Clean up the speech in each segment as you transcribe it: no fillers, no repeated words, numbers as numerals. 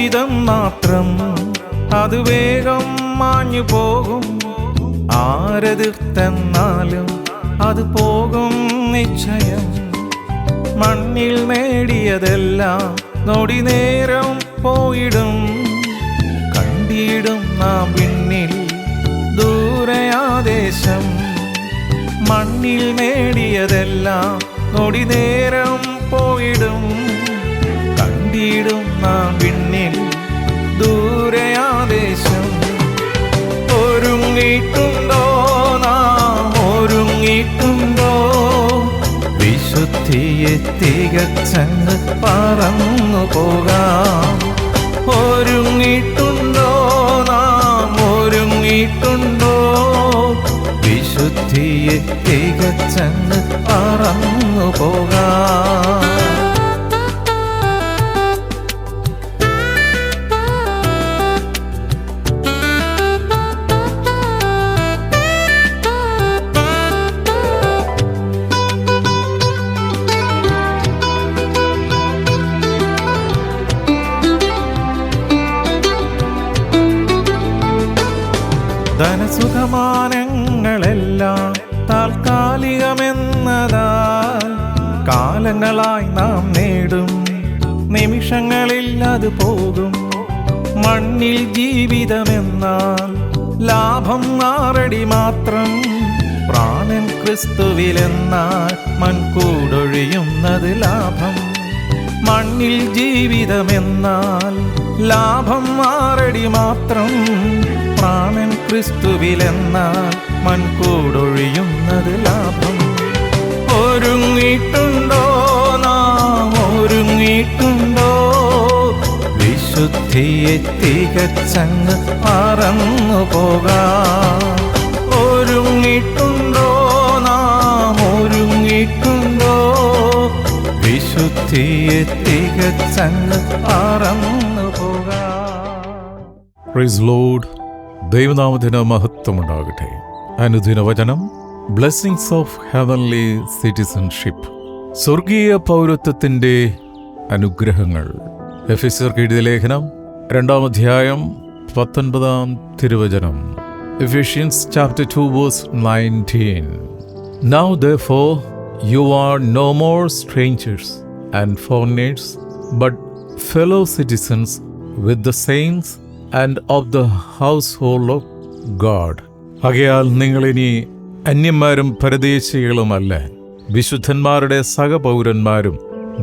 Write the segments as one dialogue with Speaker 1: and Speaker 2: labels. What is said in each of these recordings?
Speaker 1: ജീവിതം മാത്രം, അത് വേഗം മാഞ്ഞു പോകും. ആരെതിർത്തെന്നാലും അത് പോകും നിശ്ചയം. മണ്ണിൽ നേടിയതെല്ലാം നൊടി നേരം പോയിടും. കണ്ടിടും നാം പിന്നിൽ ദൂരയാദേശം. മണ്ണിൽ നേടിയതെല്ലാം നൊടി നേരം പോയിടും. കണ്ടിടും നാം പിന്നിൽ ദൂരയാദേശം. ഒരുങ്ങിയിട്ടുണ്ടോ നാം, ഒരുങ്ങിയിട്ടുണ്ടോ? വിശുദ്ധിയെ തികച്ചങ്ങ് പറന്നു പോകാം. ഒരുങ്ങിയിട്ടുണ്ടോ നാം, ഒരുങ്ങിയിട്ടുണ്ടോ? വിശുദ്ധിയെ തികച്ചങ്ങ് പറന്നു പോകാം. ധനസുഖമാനങ്ങളെല്ലാം താൽക്കാലികമെന്നതാൽ കാലങ്ങളായി നാം നേടും. നിമിഷങ്ങളിൽ അത് പോകും. മണ്ണിൽ ജീവിതമെന്നാൽ ലാഭം 6 അടി മാത്രം. പ്രാണൻ ക്രിസ്തുവിലെന്നാൽ മൺകൂടൊഴിയുന്നത് ലാഭം. മണ്ണിൽ ജീവിതമെന്നാൽ ലാഭം 6 അടി മാത്രം. പ്രാണൻ ക്രിസ്തുവിലെന്നാൽ മൺകൂടൊഴിയുന്നത് ലാഭം. ഒരുങ്ങിയിട്ടുണ്ടോ നാം, ഒരുങ്ങിയിട്ടുണ്ടോ? വിശുദ്ധിയെ തികച്ചങ്ങ് പറന്നു പോകാം. ഒരുങ്ങിയിട്ടുണ്ടോ നാം, ഒരുങ്ങിയിട്ടുണ്ടോ? വിശുദ്ധിയെ തികച്ചങ്ങ് പറന്നു പോകാം.
Speaker 2: Praise Lord. ദൈവനാമത്തിന് മഹത്വമുണ്ടാകട്ടെ. അനുദിന വചനം ബ്ലെസ്സിങ്സ് ഓഫ് ഹെവൻലി സിറ്റിസൺഷിപ്പ്, സ്വർഗീയ പൗരത്വത്തിൻ്റെ അനുഗ്രഹങ്ങൾ. എഫെസ്യർക്ക് എഴുതിയ ലേഖനം 2-ാം അധ്യായം 19-ാം തിരുവചനം. Ephesians chapter 2 verse 19. Now therefore you are no more strangers and foreigners, but fellow citizens with the saints and of the household of God. ആകയാൽ നിങ്ങളിനി അന്യന്മാരും പരദേശികളുമല്ല, വിശുദ്ധന്മാരുടെ സഹപൗരന്മാരും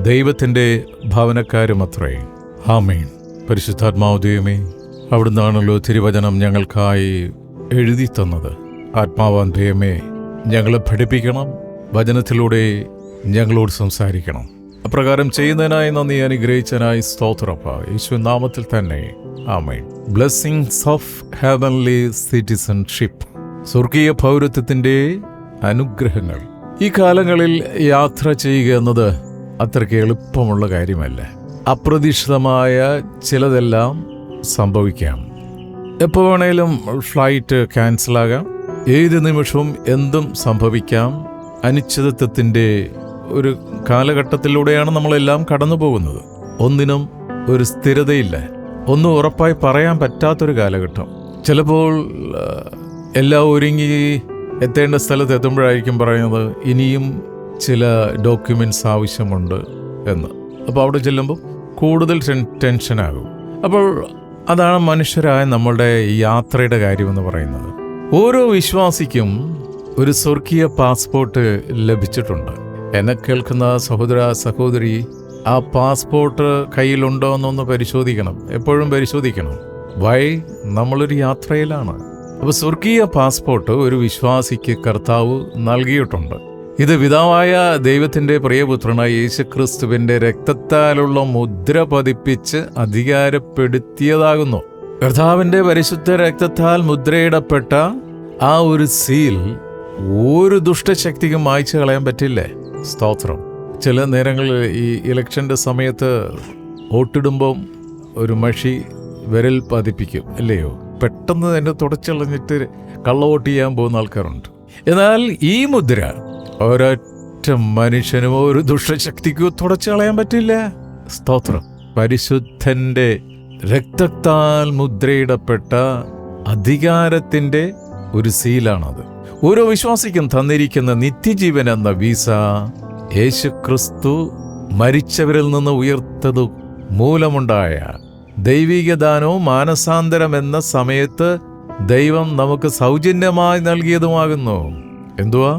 Speaker 2: ദൈവത്തിൻ്റെ ഭവനക്കാരുമത്രേ. ആമേൻ. പരിശുദ്ധാത്മാവ് ദൈവമേ, അവിടുന്നാണല്ലോ തിരുവചനം ഞങ്ങൾക്കായി എഴുതി തന്നത്. ആത്മാവാൻ ദൈവമേ, ഞങ്ങളെ പഠിപ്പിക്കണം, വചനത്തിലൂടെ ഞങ്ങളോട് സംസാരിക്കണം. അപ്രകാരം ചെയ്യുന്നതിനായി നന്ദി, അനുഗ്രഹിച്ചതിനായി സ്തോത്രപ്പ. യേശു നാമത്തിൽ തന്നെ ആമേൻ. ബ്ലെസ്സിങ്സ് ഓഫ് ഹെവൻലി സിറ്റിസൺഷിപ്പ്, സ്വർഗീയ പൗരത്വത്തിൻ്റെ അനുഗ്രഹങ്ങൾ. ഈ കാലങ്ങളിൽ യാത്ര ചെയ്യുക എന്നത് അത്രയ്ക്ക് എളുപ്പമുള്ള കാര്യമല്ല. അപ്രതീക്ഷിതമായ ചിലതെല്ലാം സംഭവിക്കാം. എപ്പോൾ വേണേലും ഫ്ലൈറ്റ് ക്യാൻസലാകാം. ഏത് നിമിഷവും എന്തും സംഭവിക്കാം. അനിശ്ചിതത്വത്തിൻ്റെ ഒരു കാലഘട്ടത്തിലൂടെയാണ് നമ്മളെല്ലാം കടന്നു പോകുന്നത്. ഒന്നിനും ഒരു സ്ഥിരതയില്ല. ഒന്നും ഉറപ്പായി പറയാൻ പറ്റാത്തൊരു കാലഘട്ടം. ചിലപ്പോൾ എല്ലാം ഒരുങ്ങി എത്തേണ്ട സ്ഥലത്ത് എത്തുമ്പോഴായിരിക്കും പറയുന്നത് ഇനിയും ചില ഡോക്യുമെൻറ്റ്സ് ആവശ്യമുണ്ട് എന്ന്. അപ്പോൾ അവിടെ ചെല്ലുമ്പോൾ കൂടുതൽ ടെൻഷനാകും. അപ്പോൾ അതാണ് മനുഷ്യരായ നമ്മളുടെ യാത്രയുടെ കാര്യമെന്ന് പറയുന്നത്. ഓരോ വിശ്വാസിക്കും ഒരു സ്വർഗീയ പാസ്പോർട്ട് ലഭിച്ചിട്ടുണ്ട്. എന്നെ കേൾക്കുന്ന സഹോദര സഹോദരി, ആ പാസ്പോർട്ട് കയ്യിലുണ്ടോ എന്നൊന്ന് പരിശോധിക്കണം. എപ്പോഴും പരിശോധിക്കണം. നമ്മളൊരു യാത്രയിലാണ്. അപ്പോൾ സ്വർഗീയ പാസ്പോർട്ട് ഒരു വിശ്വാസിക്ക് കർത്താവ് നൽകിയിട്ടുണ്ട്. ഇത് പിതാവായ ദൈവത്തിൻ്റെ പ്രിയപുത്രനായ യേശുക്രിസ്തുവിൻ്റെ രക്തത്താലുള്ള മുദ്ര പതിപ്പിച്ച് അധികാരപ്പെടുത്തിയതാകുന്നു. കർത്താവിൻ്റെ പരിശുദ്ധ രക്തത്താൽ മുദ്രയിടപ്പെട്ട ആ ഒരു സീൽ ഒരു ദുഷ്ടശക്തിക്കും മായ്ച്ചു കളയാൻ പറ്റില്ലേ? സ്തോത്രം. ചില നേരങ്ങളിൽ ഈ ഇലക്ഷൻ്റെ സമയത്ത് വോട്ടിടുമ്പം ഒരു മഷി വിരൽ പതിപ്പിക്കും, അല്ലയോ? പെട്ടെന്ന് എന്നെ തുടച്ചളഞ്ഞിട്ട് കള്ളവോട്ട് ചെയ്യാൻ പോകുന്ന ആൾക്കാരുണ്ട്. എന്നാൽ ഈ മുദ്ര ഒരൊറ്റ മനുഷ്യനും ഒരു ദുഷ്ടശക്തിക്കോ തുടച്ചു കളയാൻ പറ്റില്ല. സ്തോത്രം. പരിശുദ്ധന്റെ രക്തത്താൽ മുദ്രയിടപ്പെട്ട അധികാരത്തിൻ്റെ ഒരു സീലാണത്. ഓരോ വിശ്വാസിക്കും തന്നിരിക്കുന്ന നിത്യജീവൻ എന്ന വീസ യേശുക്രിസ്തു മരിച്ചവരിൽ നിന്ന് ഉയർത്തതു മൂലമുണ്ടായ ദൈവിക ദാനവും മാനസാന്തരം എന്ന സമയത്ത് ദൈവം നമുക്ക് സൗജന്യമായി നൽകിയതുമാകുന്നു. എന്തുവാ?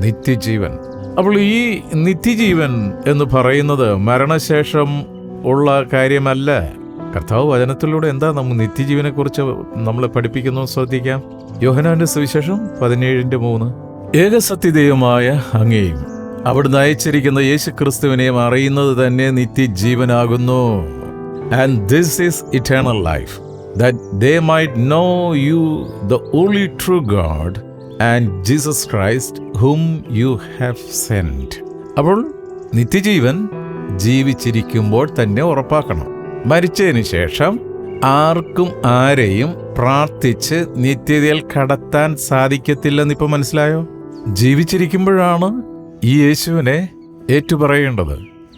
Speaker 2: നിത്യജീവൻ. അപ്പോൾ ഈ നിത്യജീവൻ എന്ന് പറയുന്നത് മരണശേഷം ഉള്ള കാര്യമല്ല. കർത്താവ് വചനത്തിലൂടെ എന്താ നമ്മൾ നിത്യജീവനെ കുറിച്ച് നമ്മളെ പഠിപ്പിക്കുന്നു ശ്രദ്ധിക്കാം. യോഹന്നാന്റെ സുവിശേഷം 17:3. ഏകസത്യദൈവമായ അങ്ങയെയും അവിടുന്ന് അയച്ചിരിക്കുന്ന യേശുക്രിസ്തുവിനെയും അറിയുന്നത് തന്നെ നിത്യജീവനാകുന്നു. And this is eternal life, that they might know you, the only true God, and Jesus Christ, whom you have sent. അപ്പോൾ നിത്യജീവൻ ജീവിച്ചിരിക്കുമ്പോൾ തന്നെ ഉറപ്പാക്കണം. മരിച്ചതിന് ശേഷം ആർക്കും ആരെയും പ്രാർത്ഥിച്ച് നിത്യതയിൽ കടത്താൻ സാധിക്കത്തില്ലെന്നിപ്പോൾ മനസ്സിലായോ? ജീവിച്ചിരിക്കുമ്പോഴാണ് ഈ യേശുവിനെ ഏറ്റുപറയേണ്ടത്.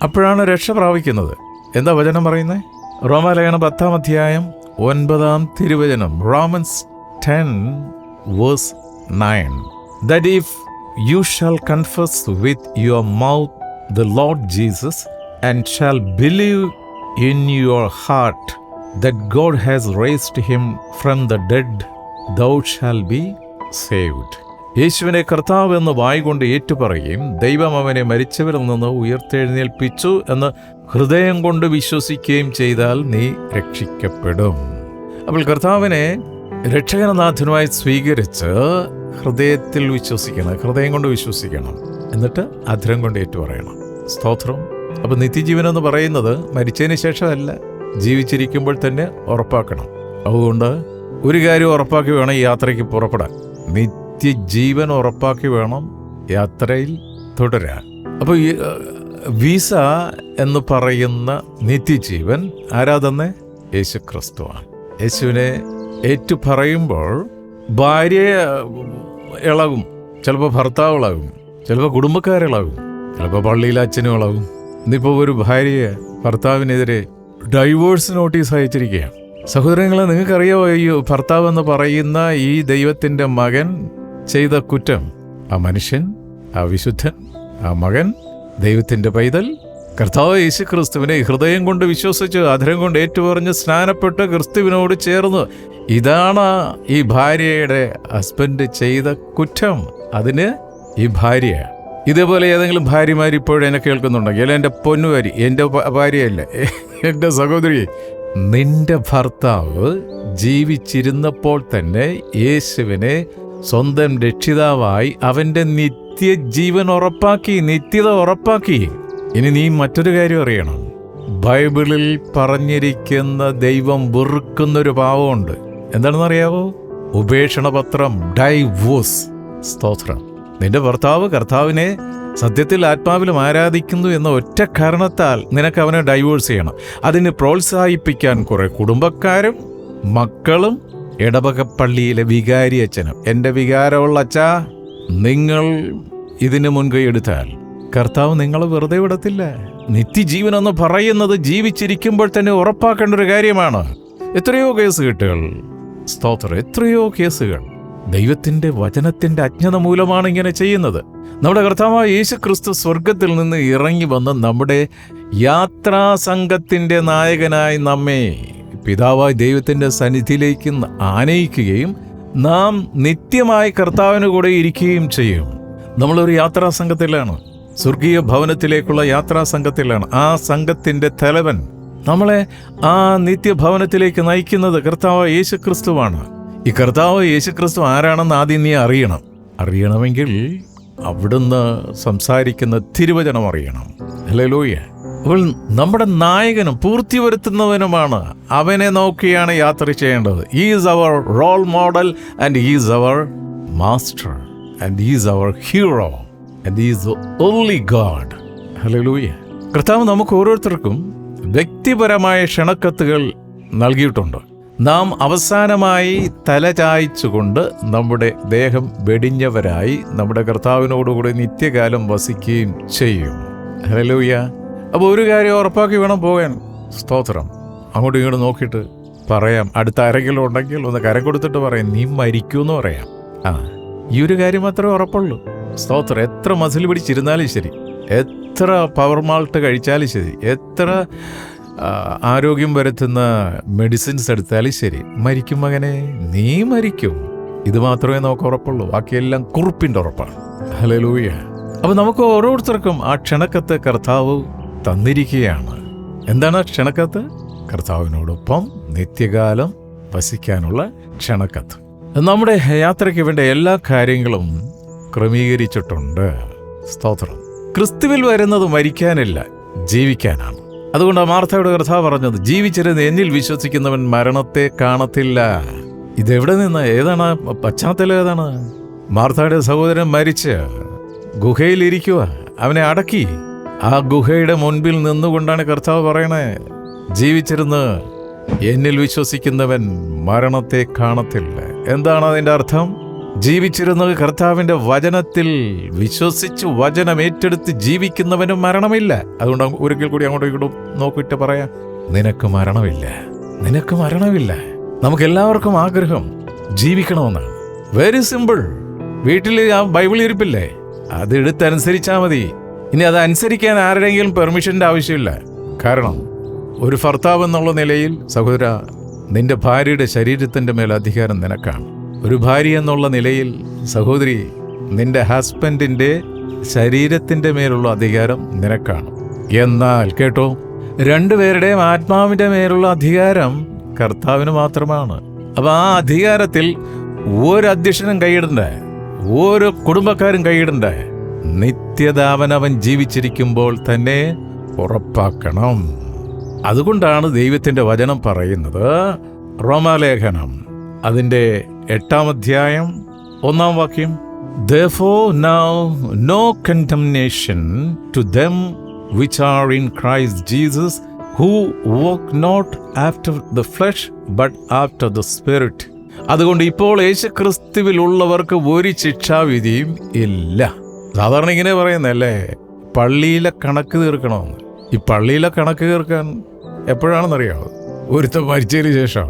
Speaker 2: അപ്പോഴാണ് രക്ഷ പ്രാപിക്കുന്നത്. എന്താ വചനം പറയുന്നത്? റോമാലേഖനം 10:9 Romans 10:9 that if you shall confess with your mouth the Lord Jesus and shall believe in your heart that God has raised him from the dead, thou shall be saved. യേശുവിനെ കർത്താവ് എന്ന് വായ്കൊണ്ട് ഏറ്റുപറയുകയും ദൈവം അവനെ മരിച്ചവരിൽ നിന്ന് ഉയർത്തെഴുന്നേൽപ്പിച്ചു എന്ന് ഹൃദയം കൊണ്ട് വിശ്വസിക്കുകയും ചെയ്താൽ നീ രക്ഷിക്കപ്പെടും. അപ്പോൾ കർത്താവിനെ രക്ഷകനാഥനുമായി സ്വീകരിച്ച് ഹൃദയത്തിൽ വിശ്വസിക്കണം, ഹൃദയം കൊണ്ട് വിശ്വസിക്കണം, എന്നിട്ട് അധരം കൊണ്ട് ഏറ്റുപറയണം. സ്തോത്രം. അപ്പോൾ നിത്യജീവൻ എന്ന് പറയുന്നത് മരിച്ചതിന് ശേഷമല്ല, ജീവിച്ചിരിക്കുമ്പോൾ തന്നെ ഉറപ്പാക്കണം. അതുകൊണ്ട് ഒരു കാര്യം ഉറപ്പാക്കി വേണം ഈ യാത്രയ്ക്ക് പുറപ്പെടാൻ. നിത്യജീവൻ ഉറപ്പാക്കി വേണം യാത്രയിൽ തുടരാൻ. അപ്പോൾ ഈ വീസ എന്ന് പറയുന്ന നിത്യജീവൻ ആരാ തന്നെ? യേശുക്രിസ്തുവാണ്. യേശുവിനെ ഏറ്റുപറയുമ്പോൾ ഭാര്യ ഇളകും, ചിലപ്പോൾ ഭർത്താവ് ഇളകും, ചിലപ്പോൾ കുടുംബക്കാരിളകും, ചിലപ്പോൾ പള്ളിയിലെ അച്ഛനും ഇളകും. ഇന്നിപ്പോൾ ഒരു ഭാര്യ ഭർത്താവിനെതിരെ ഡൈവോഴ്സ് നോട്ടീസ് അയച്ചിരിക്കുകയാണ്. സഹോദരങ്ങളെ, നിങ്ങൾക്കറിയാമോ ഈ ഭർത്താവ് എന്ന് പറയുന്ന ഈ ദൈവത്തിൻ്റെ മകൻ ചെയ്ത കുറ്റം? ആ മനുഷ്യൻ, ആ വിശുദ്ധൻ, ആ മകൻ, ദൈവത്തിൻ്റെ പൈതൽ കർത്താവ് യേശുക്രിസ്തുവിനെ ഹൃദയം കൊണ്ട് വിശ്വസിച്ച് അധരം കൊണ്ട് ഏറ്റുപറഞ്ഞ് സ്നാനപ്പെട്ട് ക്രിസ്തുവിനോട് ചേർന്ന്, ഇതാണ് ഈ ഭാര്യയുടെ ഹസ്ബൻഡ് ചെയ്ത കുറ്റം. അതിന് ഈ ഭാര്യ, ഇതേപോലെ ഏതെങ്കിലും ഭാര്യമാർ ഇപ്പോഴെന്നെ കേൾക്കുന്നുണ്ടെങ്കിൽ, അല്ല എൻ്റെ പൊന്നുകാരി, എൻ്റെ ഭാര്യയല്ല, എൻ്റെ സഹോദരി, നിന്റെ ഭർത്താവ് ജീവിച്ചിരുന്നപ്പോൾ തന്നെ യേശുവിനെ സ്വന്തം രക്ഷിതാവായി അവൻ്റെ നിത്യജീവൻ ഉറപ്പാക്കി, നിത്യത ഉറപ്പാക്കി. ഇനി നീ മറ്റൊരു കാര്യം അറിയണം. ബൈബിളിൽ പറഞ്ഞിരിക്കുന്ന ദൈവം വെറുക്കുന്നൊരു പാവമുണ്ട്. എന്താണെന്നറിയാവോ? ഉപേക്ഷണപത്രം, ഡൈവോഴ്സ്. സ്തോത്രം. നിന്റെ ഭർത്താവ് കർത്താവിനെ സത്യത്തിൽ ആത്മാവിലും ആരാധിക്കുന്നു എന്ന ഒറ്റ കാരണത്താൽ നിനക്ക് അവനെ ഡൈവോഴ്സ് ചെയ്യണം. അതിന് പ്രോത്സാഹിപ്പിക്കാൻ കുറെ കുടുംബക്കാരും മക്കളും ഇടവക പള്ളിയിലെ വികാരി അച്ഛനും, എൻ്റെ വികാരമുള്ള അച്ഛാ, നിങ്ങൾ ഇതിന് മുൻകൈ എടുത്താൽ കർത്താവ് നിങ്ങളെ വെറുതെ വിടത്തില്ല. നിത്യജീവൻ എന്ന് പറയുന്നത് ജീവിച്ചിരിക്കുമ്പോൾ തന്നെ ഉറപ്പാക്കേണ്ട ഒരു കാര്യമാണ്. എത്രയോ കേസുകെട്ടുകൾ, സ്തോത്രം, എത്രയോ കേസുകൾ ദൈവത്തിൻ്റെ വചനത്തിൻ്റെ അജ്ഞത മൂലമാണ് ഇങ്ങനെ ചെയ്യുന്നത്. നമ്മുടെ കർത്താവായ യേശുക്രിസ്തു സ്വർഗത്തിൽ നിന്ന് ഇറങ്ങി വന്ന് നമ്മുടെ യാത്രാ സംഘത്തിൻ്റെ നായകനായി നമ്മെ പിതാവായ ദൈവത്തിൻ്റെ സന്നിധിയിലേക്ക് ആനയിക്കുകയും നാം നിത്യമായി കർത്താവിന് കൂടെ ഇരിക്കുകയും ചെയ്യും. നമ്മളൊരു യാത്രാ സംഘത്തിലാണ്, സ്വർഗീയ ഭവനത്തിലേക്കുള്ള യാത്രാ സംഘത്തിലാണ്. ആ സംഘത്തിൻ്റെ തലവൻ നമ്മളെ ആ നിത്യഭവനത്തിലേക്ക് നയിക്കുന്നത് കർത്താവായ യേശുക്രിസ്തുവാണ്. ഈ കർത്താവ് യേശുക്രിസ്തു ആരാണെന്ന് ആദ്യം നീ അറിയണമെങ്കിൽ അവിടുന്ന് സംസാരിക്കുന്ന തിരുവചനം അറിയണം. ഹല്ലേലൂയ. അപ്പോൾ നമ്മുടെ നായകനും പൂർത്തി വരുത്തുന്നവനുമാണ്. അവനെ നോക്കിയാണ് യാത്ര ചെയ്യേണ്ടത്. He is our role model and he is our master and he is our hero and he is the only God. Hallelujah. കർത്താവ് നമുക്ക് ഓരോരുത്തർക്കും വ്യക്തിപരമായ ക്ഷണക്കത്തുകൾ നൽകിയിട്ടുണ്ട്. നാം അവസാനമായി തല ചായ്ച്ചുകൊണ്ട് നമ്മുടെ ദേഹം വെടിഞ്ഞവരായി നമ്മുടെ കർത്താവിനോടുകൂടി നിത്യകാലം വസിക്കുകയും ചെയ്യും. ഹല്ലേലൂയ. അപ്പോൾ ഒരു കാര്യം ഉറപ്പാക്കി വേണം പോകാൻ. സ്തോത്രം. അങ്ങോട്ടും ഇങ്ങോട്ടും നോക്കിയിട്ട് പറയാം, അടുത്ത ആരെങ്കിലും ഉണ്ടെങ്കിൽ ഒന്ന് കരം കൊടുത്തിട്ട് പറയാം, നീ മരിക്കൂന്ന് പറയാം. ഈ ഒരു കാര്യം മാത്രമേ ഉറപ്പുള്ളൂ. സ്തോത്രം. എത്ര മസിൽ പിടിച്ചിരുന്നാലും ശരി, എത്ര പവർ മാൾട്ട് കഴിച്ചാലും ശരി, എത്ര ആരോഗ്യം വരുത്തുന്ന മെഡിസിൻസ് എടുത്താലും ശരി, മരിക്കും മകനെ, നീ മരിക്കും. ഇത് മാത്രമേ നമുക്ക് ഉറപ്പുള്ളൂ. ബാക്കിയെല്ലാം കുറിപ്പിൻ്റെ ഉറപ്പാണ്. ഹല്ലേലൂയ. അപ്പോൾ നമുക്ക് ഓരോരുത്തർക്കും ആ ക്ഷണക്കത്ത് കർത്താവ് തന്നിരിക്കുകയാണ്. എന്താണ് ക്ഷണക്കത്ത്? കർത്താവിനോടൊപ്പം നിത്യകാലം വസിക്കാനുള്ള ക്ഷണക്കത്ത്. നമ്മുടെ യാത്രയ്ക്ക് വേണ്ട എല്ലാ കാര്യങ്ങളും ക്രമീകരിച്ചിട്ടുണ്ട്. സ്തോത്രം. ക്രിസ്തുവിൽ വരുന്നത് മരിക്കാനില്ല, ജീവിക്കാനാണ്. അതുകൊണ്ട് മാർത്തയുടെ കർത്താവ് പറഞ്ഞത്, ജീവിച്ചിരുന്ന് എന്നിൽ വിശ്വസിക്കുന്നവൻ മരണത്തെ കാണത്തില്ല. ഇതെവിടെ നിന്ന്? ഏതാണ് പശ്ചാത്തലം? ഏതാണ്? മാർത്തയുടെ സഹോദരൻ മരിച്ച് ഗുഹയിലിരിക്കുക, അവനെ അടക്കി. ആ ഗുഹയുടെ മുൻപിൽ നിന്നുകൊണ്ടാണ് കർത്താവ് പറയണേ, ജീവിച്ചിരുന്ന് എന്നിൽ വിശ്വസിക്കുന്നവൻ മരണത്തെ കാണത്തില്ല. എന്താണ് അതിൻ്റെ അർത്ഥം? ജീവിച്ചിരുന്നത് കർത്താവിൻ്റെ വചനത്തിൽ വിശ്വസിച്ച് വചനം ഏറ്റെടുത്ത് ജീവിക്കുന്നവന് മരണമില്ല. അതുകൊണ്ട് ഒരിക്കൽ കൂടി അങ്ങോട്ടും ഇങ്ങോട്ടും നോക്കിയിട്ട് പറയാം, നിനക്ക് മരണമില്ല, നിനക്ക് മരണമില്ല. നമുക്കെല്ലാവർക്കും ആഗ്രഹം ജീവിക്കണമെന്നാണ്. Very simple. വീട്ടിൽ ആ ബൈബിൾ ഇരിപ്പില്ലേ, അത് എടുത്തനുസരിച്ചാൽ മതി. ഇനി അത് അനുസരിക്കാൻ ആരുടെയെങ്കിലും പെർമിഷൻ്റെ ആവശ്യമില്ല. കാരണം ഒരു ഭർത്താവ് എന്നുള്ള നിലയിൽ സഹോദര, നിന്റെ ഭാര്യയുടെ ശരീരത്തിൻ്റെ മേൽ അധികാരം നിനക്കാണ്. ഒരു ഭാര്യ എന്നുള്ള നിലയിൽ സഹോദരി, നിന്റെ ഹസ്ബൻഡിൻ്റെ ശരീരത്തിൻ്റെ മേലുള്ള അധികാരം നിനക്കാണ്. എന്നാൽ കേട്ടോ, രണ്ടുപേരുടെയും ആത്മാവിൻ്റെ മേലുള്ള അധികാരം കർത്താവിന് മാത്രമാണ്. അപ്പം ആ അധികാരത്തിൽ ഒരു അധ്യക്ഷനും കൈയിടണ്ടേ, ഓരോ കുടുംബക്കാരും കൈയിടണ്ടേ. നിത്യത അവനവൻ ജീവിച്ചിരിക്കുമ്പോൾ തന്നെ ഉറപ്പാക്കണം. അതുകൊണ്ടാണ് ദൈവത്തിൻ്റെ വചനം പറയുന്നത്, റോമാലേഖനം അതിൻ്റെ 8-ാം അധ്യായം 1-ാം വാക്യം, Therefore now no condemnation to them which are in Christ Jesus, who walk not after the flesh but after the Spirit. അതുകൊണ്ട് ഇപ്പോൾ യേശുക്രിസ്തുവിലുള്ളവർക്ക് ഒരു ശിക്ഷാവിധിയും ഇല്ല. സാധാരണ ഇങ്ങനെ പറയുന്നല്ലേ, പള്ളിയിലെ കണക്ക് തീർക്കണമെന്ന്. ഈ പള്ളിയിലെ കണക്ക് തീർക്കാൻ എപ്പോഴാണെന്നറിയാമോ? ഒരുത്തം മരിച്ചതിന് ശേഷം.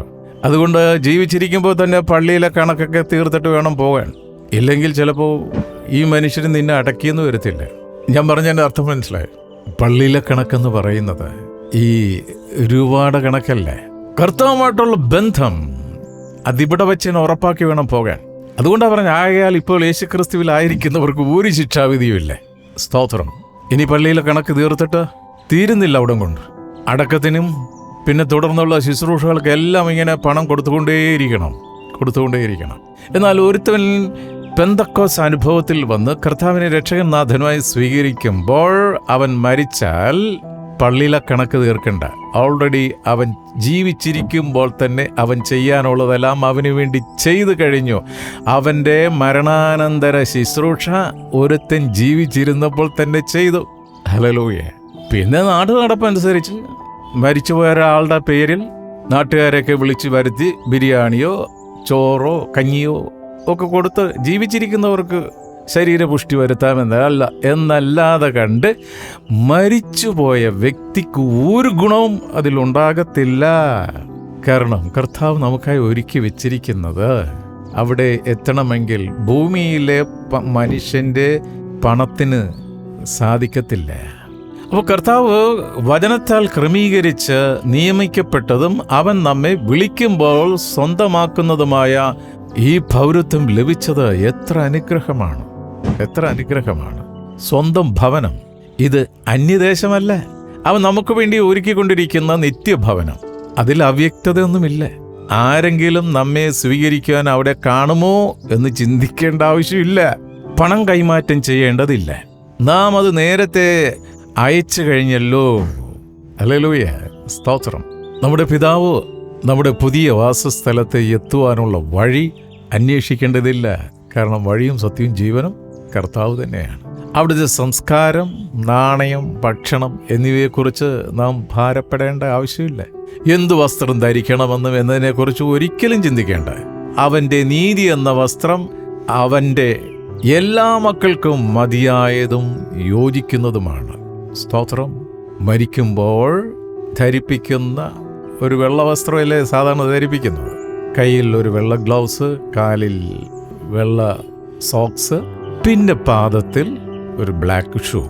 Speaker 2: അതുകൊണ്ട് ജീവിച്ചിരിക്കുമ്പോൾ തന്നെ പള്ളിയിലെ കണക്കൊക്കെ തീർത്തിട്ട് വേണം പോകാൻ. ഇല്ലെങ്കിൽ ചിലപ്പോൾ ഈ മനുഷ്യന് നിന്നെ അടക്കിയെന്ന് വരത്തില്ല. ഞാൻ പറഞ്ഞതിൻ്റെ അർത്ഥം മനസ്സിലായി. പള്ളിയിലെ കണക്കെന്ന് പറയുന്നത് ഈ രൂപയുടെ കണക്കല്ലേ. കർത്താവുമായിട്ടുള്ള ബന്ധം അതിവിടെ വെച്ച് ഉറപ്പാക്കി വേണം പോകാൻ. അതുകൊണ്ടാണ് പറഞ്ഞ, ആകയാൽ ഇപ്പോൾ യേശുക്രിസ്തുവിലായിരിക്കുന്നവർക്ക് ഒരു ശിക്ഷാവിധിയുമില്ല. സ്തോത്രം. ഇനി പള്ളിയിലെ കണക്ക് തീർത്തിട്ട് തീരുന്നില്ല അവിടം കൊണ്ട്. അടക്കത്തിനും പിന്നെ തുടർന്നുള്ള ശുശ്രൂഷകൾക്കെല്ലാം ഇങ്ങനെ പണം കൊടുത്തുകൊണ്ടേയിരിക്കണം. എന്നാൽ ഒരുത്തവൻ പെന്തക്കോസ് അനുഭവത്തിൽ വന്ന് കർത്താവിനെ രക്ഷകൻ നാഥനുമായി സ്വീകരിക്കുമ്പോൾ അവൻ മരിച്ചാൽ പള്ളിയിലെ കണക്ക് തീർക്കണ്ട. ഓൾറെഡി അവൻ ജീവിച്ചിരിക്കുമ്പോൾ തന്നെ അവൻ ചെയ്യാനുള്ളതെല്ലാം അവന് വേണ്ടി ചെയ്തു കഴിഞ്ഞു. അവൻ്റെ മരണാനന്തര ശുശ്രൂഷ ഒരുത്തൻ ജീവിച്ചിരുന്നപ്പോൾ തന്നെ ചെയ്തു. ഹല്ലേലൂയ. പിന്നെ നാട്ടു നടപ്പനുസരിച്ച് മരിച്ചുപോയ ഒരാളുടെ പേരിൽ നാട്ടുകാരെയൊക്കെ വിളിച്ചു വരുത്തി ബിരിയാണിയോ ചോറോ കഞ്ഞിയോ ഒക്കെ കൊടുത്ത് ജീവിച്ചിരിക്കുന്നവർക്ക് ശരീരപുഷ്ടി എന്നല്ലാതെ കണ്ട് മരിച്ചുപോയ വ്യക്തിക്ക് ഒരു ഗുണവും അതിലുണ്ടാകത്തില്ല. കാരണം കർത്താവ് നമുക്കായി ഒരുക്കി വെച്ചിരിക്കുന്നത് അവിടെ എത്തണമെങ്കിൽ ഭൂമിയിലെ മനുഷ്യൻ്റെ പണത്തിന് സാധിക്കത്തില്ല. അപ്പോൾ കർത്താവ് വചനത്താൽ ക്രമീകരിച്ച് നിയമിക്കപ്പെട്ടതും അവൻ നമ്മെ വിളിക്കുമ്പോൾ സ്വന്തമാക്കുന്നതുമായ ഈ പൗരത്വം ലഭിച്ചത് എത്ര അനുഗ്രഹമാണ്. സ്വന്തം ഭവനം, ഇത് അന്യദേശമല്ല. അവൻ നമുക്ക് വേണ്ടി ഒരുക്കിക്കൊണ്ടിരിക്കുന്ന നിത്യഭവനം, അതിൽ അവ്യക്തതയൊന്നുമില്ല. ആരെങ്കിലും നമ്മെ സ്വീകരിക്കാൻ അവിടെ കാണുമോ എന്ന് ചിന്തിക്കേണ്ട ആവശ്യമില്ല. പണം കൈമാറ്റം ചെയ്യേണ്ടതില്ല. നാം അത് നേരത്തെ അയച്ചു കഴിഞ്ഞല്ലോ. ഹല്ലേലൂയ. സ്തോത്രം. നമ്മുടെ പിതാവ് നമ്മുടെ പുതിയ വാസസ്ഥലത്ത് എത്തുവാനുള്ള വഴി അന്വേഷിക്കേണ്ടതില്ല. കാരണം വഴിയും സത്യവും ജീവനും കർത്താവ് തന്നെയാണ്. അവിടുത്തെ സംസ്കാരം, നാണയം, ഭക്ഷണം എന്നിവയെക്കുറിച്ച് നാം ഭാരപ്പെടേണ്ട ആവശ്യമില്ല. എന്തു വസ്ത്രം ധരിക്കണമെന്നും എന്നതിനെക്കുറിച്ച് ഒരിക്കലും ചിന്തിക്കേണ്ട. അവൻ്റെ നീതി എന്ന വസ്ത്രം അവൻ്റെ എല്ലാ മക്കൾക്കും മതിയായതും യോജിക്കുന്നതുമാണ്. സ്തോത്രം. മരിക്കുമ്പോൾ ധരിപ്പിക്കുന്ന ഒരു വെള്ള വസ്ത്രമല്ലേ സാധാരണ ധരിപ്പിക്കുന്നത്. കയ്യിൽ ഒരു വെള്ള ഗ്ലൗസ്, കാലിൽ വെള്ള സോക്സ്, പിന്നെ പാദത്തിൽ ഒരു ബ്ലാക്ക് ഷൂ.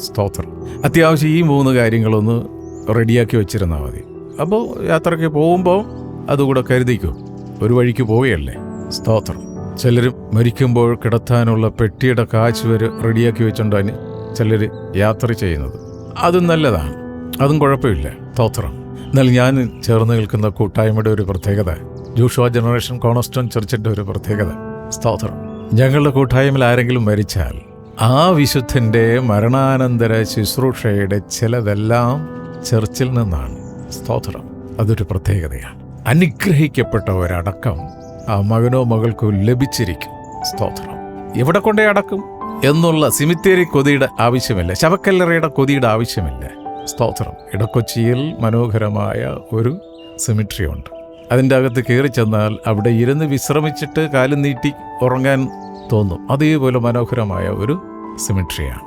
Speaker 2: സ്തോത്രം. അത്യാവശ്യം ഈ 3 കാര്യങ്ങളൊന്ന് റെഡിയാക്കി വെച്ചിരുന്നാൽ മതി. അപ്പോൾ യാത്രയ്ക്ക് പോകുമ്പോൾ അതുകൂടെ കരുതിക്കൂ. ഒരു വഴിക്ക് പോവുകയല്ലേ. സ്തോത്രം. ചിലർ മരിക്കുമ്പോൾ കിടത്താനുള്ള പെട്ടിയുടെ കാശ് വരെ റെഡിയാക്കി വെച്ചുകൊണ്ടാണ് ചിലർ യാത്ര ചെയ്യുന്നത്. അതും നല്ലതാണ്, അതും കുഴപ്പമില്ല. സ്തോത്രം. എന്നാൽ ഞാൻ ചേർന്ന് നിൽക്കുന്ന കൂട്ടായ്മയുടെ ഒരു പ്രത്യേകത, ജോഷുവ ജനറേഷൻ കോർണർസ്റ്റോൺ ചർച്ചിൻ്റെ ഒരു പ്രത്യേകത, സ്തോത്രം, ഞങ്ങളുടെ കൂട്ടായ്മയിൽ ആരെങ്കിലും മരിച്ചാൽ ആ വിശുദ്ധൻ്റെ മരണാനന്തര ശുശ്രൂഷയുടെ ചിലതെല്ലാം ചർച്ചിൽ നിന്നാണ്. സ്തോത്രം. അതൊരു പ്രത്യേകതയാണ്. അനുഗ്രഹിക്കപ്പെട്ട ഒരടക്കം ആ മകനോ മകൾക്കോ ലഭിച്ചിരിക്കും. സ്തോത്രം. എവിടെ കൊണ്ടേ അടക്കും എന്നുള്ള സിമിത്തേരി കൊതിയുടെ ആവശ്യമില്ല, ശവക്കല്ലറയുടെ കൊതിയുടെ ആവശ്യമില്ല. സ്തോത്രം. ഇടക്കൊച്ചിയിൽ മനോഹരമായ ഒരു സിമിട്രി ഉണ്ട്. അതിൻ്റെ അകത്ത് കയറി ചെന്നാൽ അവിടെ ഇരുന്ന് വിശ്രമിച്ചിട്ട് കാലും നീട്ടി ഉറങ്ങാൻ തോന്നും. അതേപോലെ മനോഹരമായ ഒരു സിമിട്രിയാണ്.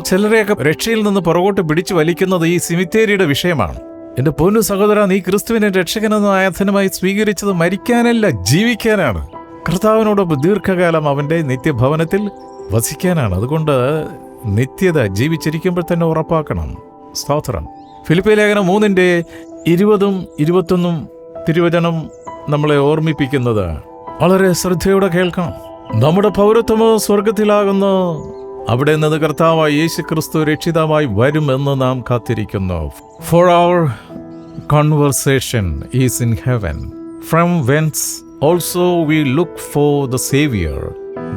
Speaker 2: ചിലരെയൊക്കെ രക്ഷയിൽ നിന്ന് പുറകോട്ട് പിടിച്ചു വലിക്കുന്നത് ഈ സിമിത്തേരിയുടെ വിഷയമാണ്. എൻ്റെ പൊന്നു സഹോദര, നീ ക്രിസ്തുവിനെ രക്ഷകനെന്ന ആരാധനമായി സ്വീകരിച്ചത് മരിക്കാനല്ല, ജീവിക്കാനാണ്. കർത്താവിനോടൊപ്പം ദീർഘകാലം അവൻ്റെ നിത്യഭവനത്തിൽ വസിക്കാനാണ്. അതുകൊണ്ട് നിത്യത ജീവിച്ചിരിക്കുമ്പോൾ തന്നെ ഉറപ്പാക്കണം. സ്തോത്രം. ഫിലിപ്പി ലേഖനം 3:20-21 തിരുവചനം നമ്മളെ ഓർമ്മിപ്പിക്കുന്നത് വളരെ ശ്രദ്ധയോടെ കേൾക്കണം. നമ്മുടെ പൗരത്വമോ സ്വർഗത്തിലാകുന്നു, അവിടെ നിന്ന് കർത്താവായ യേശു ക്രിസ്തു രക്ഷിതാവായി വരുമെന്ന് നാം കാത്തിരിക്കുന്നു. For our conversation is in heaven, from whence also we look for the Savior,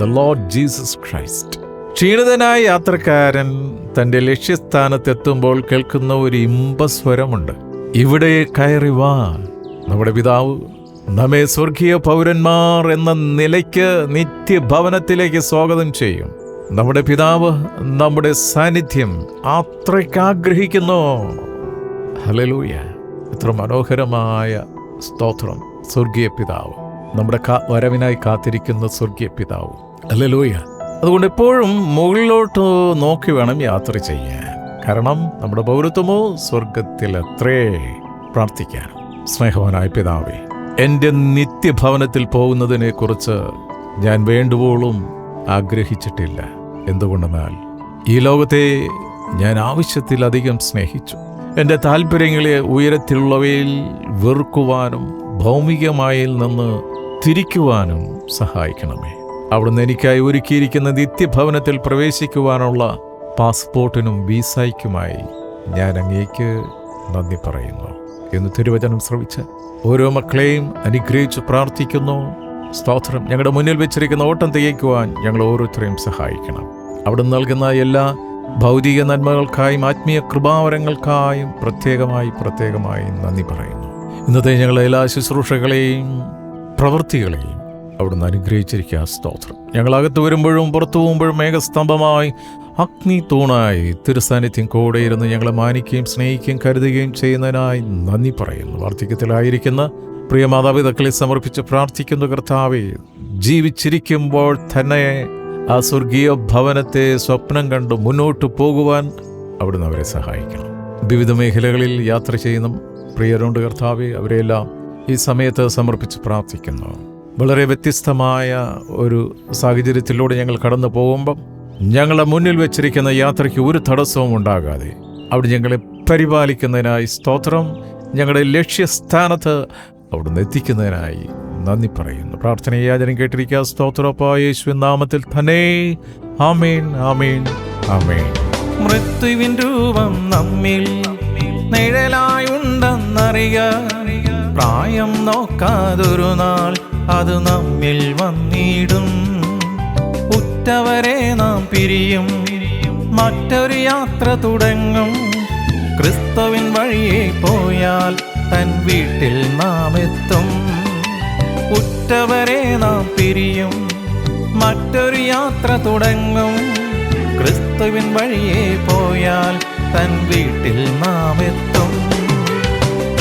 Speaker 2: the Lord Jesus Christ. ക്ഷീണിതനായ യാത്രക്കാരൻ തൻ്റെ ലക്ഷ്യസ്ഥാനത്തെത്തുമ്പോൾ കേൾക്കുന്ന ഒരു ഇമ്പസ്വരമുണ്ട്. ഇവിടെ കയറി വാ. നമ്മുടെ പിതാവ് നമ്മെ സ്വർഗീയ പൗരന്മാർ എന്ന നിലയ്ക്ക് നിത്യഭവനത്തിലേക്ക് സ്വാഗതം ചെയ്യും. നമ്മുടെ പിതാവ് നമ്മുടെ സാന്നിധ്യം അത്രയ്ക്ക് ആഗ്രഹിക്കുന്നു. ഹല്ലേലൂയ. എത്ര മനോഹരമായ സ്തോത്രം. സ്വർഗീയ പിതാവ്, നമ്മുടെ വരവിനായി കാത്തിരിക്കുന്ന സ്വർഗീയ പിതാവ്. ഹല്ലേലൂയ. അതുകൊണ്ട് എപ്പോഴും മുകളിലോട്ട് നോക്കി വേണം യാത്ര ചെയ്യാൻ. കാരണം നമ്മുടെ പൗരത്വമോ സ്വർഗത്തിലത്രേ. പ്രാർത്ഥിക്കാൻ. സ്നേഹവാനായ പിതാവേ, എൻ്റെ നിത്യഭവനത്തിൽ പോകുന്നതിനെക്കുറിച്ച് ഞാൻ വേണ്ടുവോളും ആഗ്രഹിച്ചിട്ടില്ല. എന്തുകൊണ്ടെന്നാൽ ഈ ലോകത്തെ ഞാൻ ആവശ്യത്തിലധികം സ്നേഹിച്ചു. എൻ്റെ താല്പര്യങ്ങളെ ഉയരത്തിലുള്ളവയിൽ വെറുക്കുവാനും ഭൗമികമായിൽ നിന്ന് തിരിക്കുവാനും സഹായിക്കണമേ. അവിടുന്ന് എനിക്കായി ഒരുക്കിയിരിക്കുന്ന നിത്യഭവനത്തിൽ പ്രവേശിക്കുവാനുള്ള പാസ്പോർട്ടിനും വീസയ്ക്കുമായി ഞാൻ അങ്ങേക്ക് നന്ദി പറയുന്നു എന്ന് തിരുവചനം ശ്രവിച്ച് ഓരോ മക്കളെയും അനുഗ്രഹിച്ച് പ്രാർത്ഥിക്കുന്നു. സ്തോത്രം. ഞങ്ങളുടെ മുന്നിൽ വെച്ചിരിക്കുന്ന ഓട്ടം തികയ്ക്കുവാൻ ഞങ്ങൾ ഓരോരുത്തരെയും സഹായിക്കണം. അവിടെ നൽകുന്ന എല്ലാ ഭൗതിക നന്മകൾക്കായും ആത്മീയ കൃപാവരങ്ങൾക്കായും പ്രത്യേകമായി നന്ദി പറയുന്നു. ഇന്നത്തെ ഞങ്ങളുടെ എല്ലാ ശുശ്രൂഷകളെയും പ്രവൃത്തികളെയും അവിടുന്ന് അനുഗ്രഹിച്ചിരിക്കുക. സ്തോത്രം. ഞങ്ങളകത്ത് വരുമ്പോഴും പുറത്തു പോകുമ്പോഴും മേഘസ്തംഭമായി അഗ്നി തൂണായി തിരുസാന്നിധ്യം കൂടെ ഇരുന്ന് ഞങ്ങളെ മാനിക്കുകയും സ്നേഹിക്കുകയും കരുതുകയും ചെയ്യുന്നതിനായി നന്ദി പറയുന്നു. വാർദ്ധക്യത്തിലായിരിക്കുന്ന പ്രിയ മാതാപിതാക്കളെ സമർപ്പിച്ച് പ്രാർത്ഥിക്കുന്നു. കർത്താവേ, ജീവിച്ചിരിക്കുമ്പോൾ തന്നെ ആ സ്വർഗീയ ഭവനത്തെ സ്വപ്നം കണ്ട് മുന്നോട്ട് പോകുവാൻ അവിടുന്ന് അവരെ സഹായിക്കണം. വിവിധ മേഖലകളിൽ യാത്ര ചെയ്യുന്ന പ്രിയരുണ്ട് കർത്താവേ, അവരെല്ലാം ഈ സമയത്ത് സമർപ്പിച്ച് പ്രാർത്ഥിക്കുന്നു. വളരെ വ്യത്യസ്തമായ ഒരു സാഹചര്യത്തിലൂടെ ഞങ്ങൾ കടന്നു പോകുമ്പം ഞങ്ങളെ മുന്നിൽ വെച്ചിരിക്കുന്ന യാത്രയ്ക്ക് ഒരു തടസ്സവും ഉണ്ടാകാതെ അവിടെ ഞങ്ങളെ പരിപാലിക്കുന്നതിനായി സ്തോത്രം. ഞങ്ങളുടെ ലക്ഷ്യസ്ഥാനത്ത് അവിടുന്ന് എത്തിക്കുന്നതിനായി നന്ദി പറയുന്നു. പ്രാർത്ഥനയെ യാചനം കേട്ടിരിക്കുക. സ്തോത്രപ്പായ യേശുവിൻ നാമത്തിൽ തന്നെ. ആമേൻ, ആമേൻ, ആമേൻ.
Speaker 1: മൃത്യുവിൻ രൂപം നമ്മിൽ നിഴലായുണ്ടെന്നറിയ, പ്രായം നോക്കാതൊരു നാൾ അത് നമ്മിൽ വന്നിടും. ഉറ്റവരെ നാം പിരിയും, മറ്റൊരു യാത്ര തുടങ്ങും. ക്രിസ്തുവിൻ വഴിയെ പോയാൽ തൻ വീട്ടിൽ നാം എത്തും. ഉറ്റവരെ നാം പിരിയും, മറ്റൊരു യാത്ര തുടങ്ങും. ക്രിസ്തുവിൻ വഴിയെ പോയാൽ തൻ വീട്ടിൽ നാം എത്തും.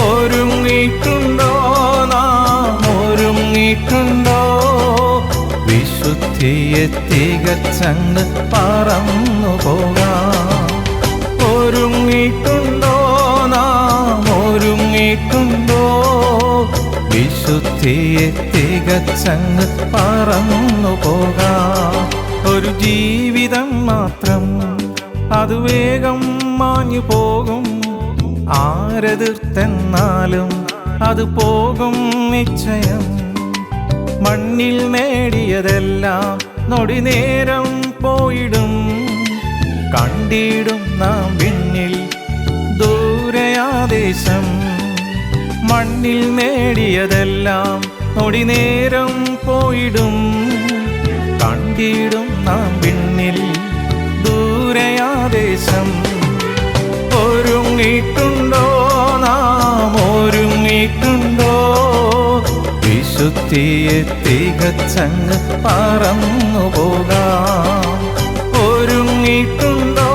Speaker 1: ഒരുങ്ങിയിട്ടുണ്ടോ നാം, ഒരുങ്ങിയിട്ടുണ്ടോ? വിശുദ്ധിയെ തികച്ചങ്ങ് പറന്നു പോകാം. ഒരുങ്ങിയിട്ടുണ്ടോ നാം, ഒരുങ്ങി ഒരുങ്ങിയിട്ടുണ്ടോ വിശുദ്ധിയെ തികച്ചങ്ങ് പറന്നു പോകാം. ഒരു ജീവിതം മാത്രം, അത് വേഗം മാഞ്ഞു പോകും. ആരെതിർത്തെന്നാലും അത് പോകും നിശ്ചയം. മണ്ണിൽ നേടിയതെല്ലാം നൊടി നേരം പോയിടും. കണ്ടിടും നാം വിണ്ണിൽ ദൂരയാദേശം. മണ്ണിൽ നേടിയതെല്ലാം നൊടി നേരം പോയിടും. കണ്ടിടും നാം വിണ്ണിൽ ദൂരയാദേശം. ഒരുങ്ങിയിട്ടുണ്ടോ നാം, ഒരുങ്ങിയിട്ടുണ്ടോ വിശുദ്ധിയെ തികച്ചങ്ങ് പറന്നു പോകാം. ഒരുങ്ങിയിട്ടുണ്ടോ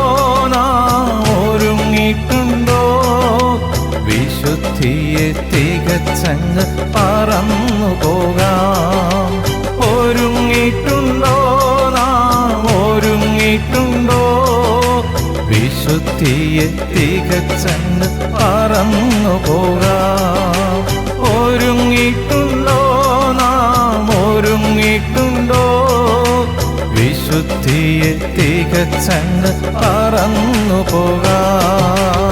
Speaker 1: നാം, ഒരുങ്ങിയിട്ടുണ്ടോ വിശുദ്ധിയെ തികച്ചങ്ങ് പറന്നു പോകാം. ഒരുങ്ങിയിട്ടുണ്ടോ നാം, ഒരുങ്ങിയിട്ടുണ്ടോ വിശുദ്ധിയെ തികച്ചങ്ങ് പറന്നു പോകാം. ഒരുങ്ങിയിട്ടുണ്ടോ നാം, ഒരുങ്ങിയിട്ടുണ്ടോ വിശുദ്ധിയെ തികച്ചങ്ങ് പറന്നു പോകാം.